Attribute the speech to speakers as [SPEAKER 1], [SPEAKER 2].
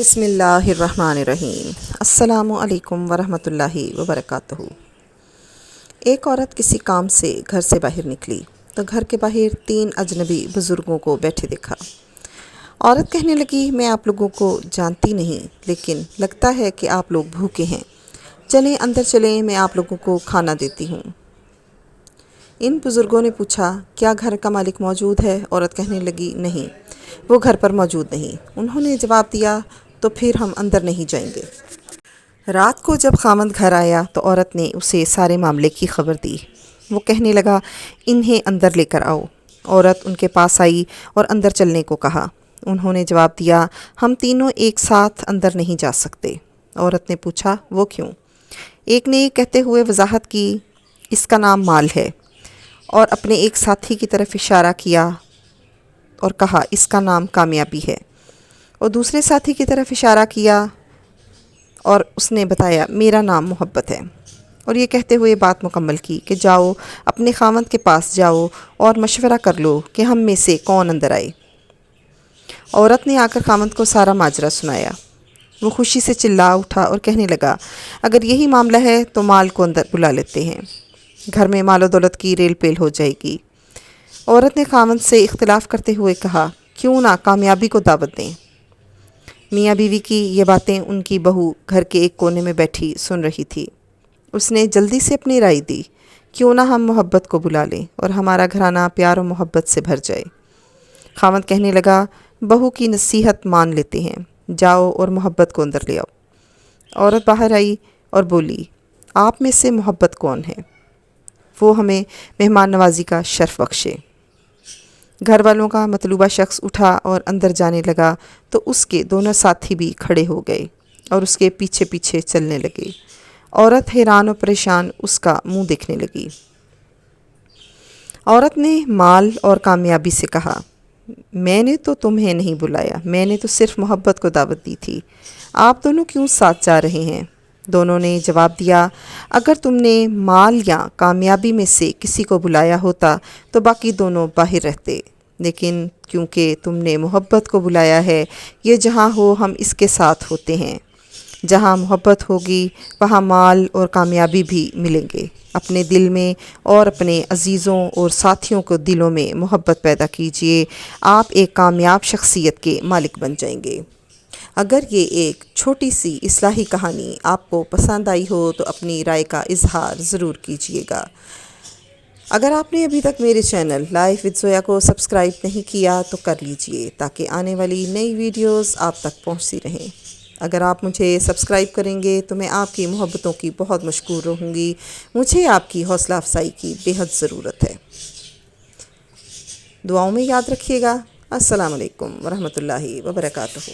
[SPEAKER 1] بسم اللہ الرحمن الرحیم۔ السلام علیکم ورحمۃ اللہ وبرکاتہ۔ ایک عورت کسی کام سے گھر سے باہر نکلی تو گھر کے باہر 3 اجنبی بزرگوں کو بیٹھے دیکھا۔ عورت کہنے لگی، میں آپ لوگوں کو جانتی نہیں، لیکن لگتا ہے کہ آپ لوگ بھوکے ہیں، چلیں اندر چلیں، میں آپ لوگوں کو کھانا دیتی ہوں۔ ان بزرگوں نے پوچھا، کیا گھر کا مالک موجود ہے؟ عورت کہنے لگی، نہیں، وہ گھر پر موجود نہیں۔ انہوں نے جواب دیا، تو پھر ہم اندر نہیں جائیں گے۔ رات کو جب خاوند گھر آیا تو عورت نے اسے سارے معاملے کی خبر دی۔ وہ کہنے لگا، انہیں اندر لے کر آؤ۔ عورت ان کے پاس آئی اور اندر چلنے کو کہا۔ انہوں نے جواب دیا، ہم تینوں ایک ساتھ اندر نہیں جا سکتے۔ عورت نے پوچھا، وہ کیوں؟ ایک نے یہ کہتے ہوئے وضاحت کی، اس کا نام مال ہے، اور اپنے ایک ساتھی کی طرف اشارہ کیا اور کہا، اس کا نام کامیابی ہے، اور دوسرے ساتھی کی طرف اشارہ کیا اور اس نے بتایا، میرا نام محبت ہے، اور یہ کہتے ہوئے بات مکمل کی کہ جاؤ اپنے خاوند کے پاس جاؤ اور مشورہ کر لو کہ ہم میں سے کون اندر آئے۔ عورت نے آ کر خاوند کو سارا ماجرا سنایا۔ وہ خوشی سے چلا اٹھا اور کہنے لگا، اگر یہی معاملہ ہے تو مال کو اندر بلا لیتے ہیں، گھر میں مال و دولت کی ریل پیل ہو جائے گی۔ عورت نے خاوند سے اختلاف کرتے ہوئے کہا، کیوں نہ کامیابی کو دعوت دیں۔ میاں بیوی کی یہ باتیں ان کی بہو گھر کے ایک کونے میں بیٹھی سن رہی تھی۔ اس نے جلدی سے اپنی رائے دی، کیوں نہ ہم محبت کو بلا لیں اور ہمارا گھرانہ پیار و محبت سے بھر جائے۔ خاوند کہنے لگا، بہو کی نصیحت مان لیتے ہیں، جاؤ اور محبت کو اندر لے آؤ۔ عورت باہر آئی اور بولی، آپ میں سے محبت کون ہے؟ وہ ہمیں مہمان نوازی کا شرف بخشے۔ گھر والوں کا مطلوبہ شخص اٹھا اور اندر جانے لگا تو اس کے دونوں ساتھی بھی کھڑے ہو گئے اور اس کے پیچھے پیچھے چلنے لگے۔ عورت حیران و پریشان اس کا منہ دیکھنے لگی۔ عورت نے مال اور کامیابی سے کہا، میں نے تو تمہیں نہیں بلایا، میں نے تو صرف محبت کو دعوت دی تھی، آپ دونوں کیوں ساتھ جا رہے ہیں؟ دونوں نے جواب دیا، اگر تم نے مال یا کامیابی میں سے کسی کو بلایا ہوتا تو باقی دونوں باہر رہتے، لیکن کیونکہ تم نے محبت کو بلایا ہے، یہ جہاں ہو ہم اس کے ساتھ ہوتے ہیں۔ جہاں محبت ہوگی وہاں مال اور کامیابی بھی ملیں گے۔ اپنے دل میں اور اپنے عزیزوں اور ساتھیوں کو دلوں میں محبت پیدا کیجیے، آپ ایک کامیاب شخصیت کے مالک بن جائیں گے۔ اگر یہ ایک چھوٹی سی اصلاحی کہانی آپ کو پسند آئی ہو تو اپنی رائے کا اظہار ضرور کیجیے گا۔ اگر آپ نے ابھی تک میرے چینل لائف وتھ زویا کو سبسکرائب نہیں کیا تو کر لیجئے تاکہ آنے والی نئی ویڈیوز آپ تک پہنچتی رہیں۔ اگر آپ مجھے سبسکرائب کریں گے تو میں آپ کی محبتوں کی بہت مشکور رہوں گی۔ مجھے آپ کی حوصلہ افزائی کی بے حد ضرورت ہے۔ دعاؤں میں یاد رکھیے گا۔ السلام علیکم ورحمۃ اللہ وبرکاتہ۔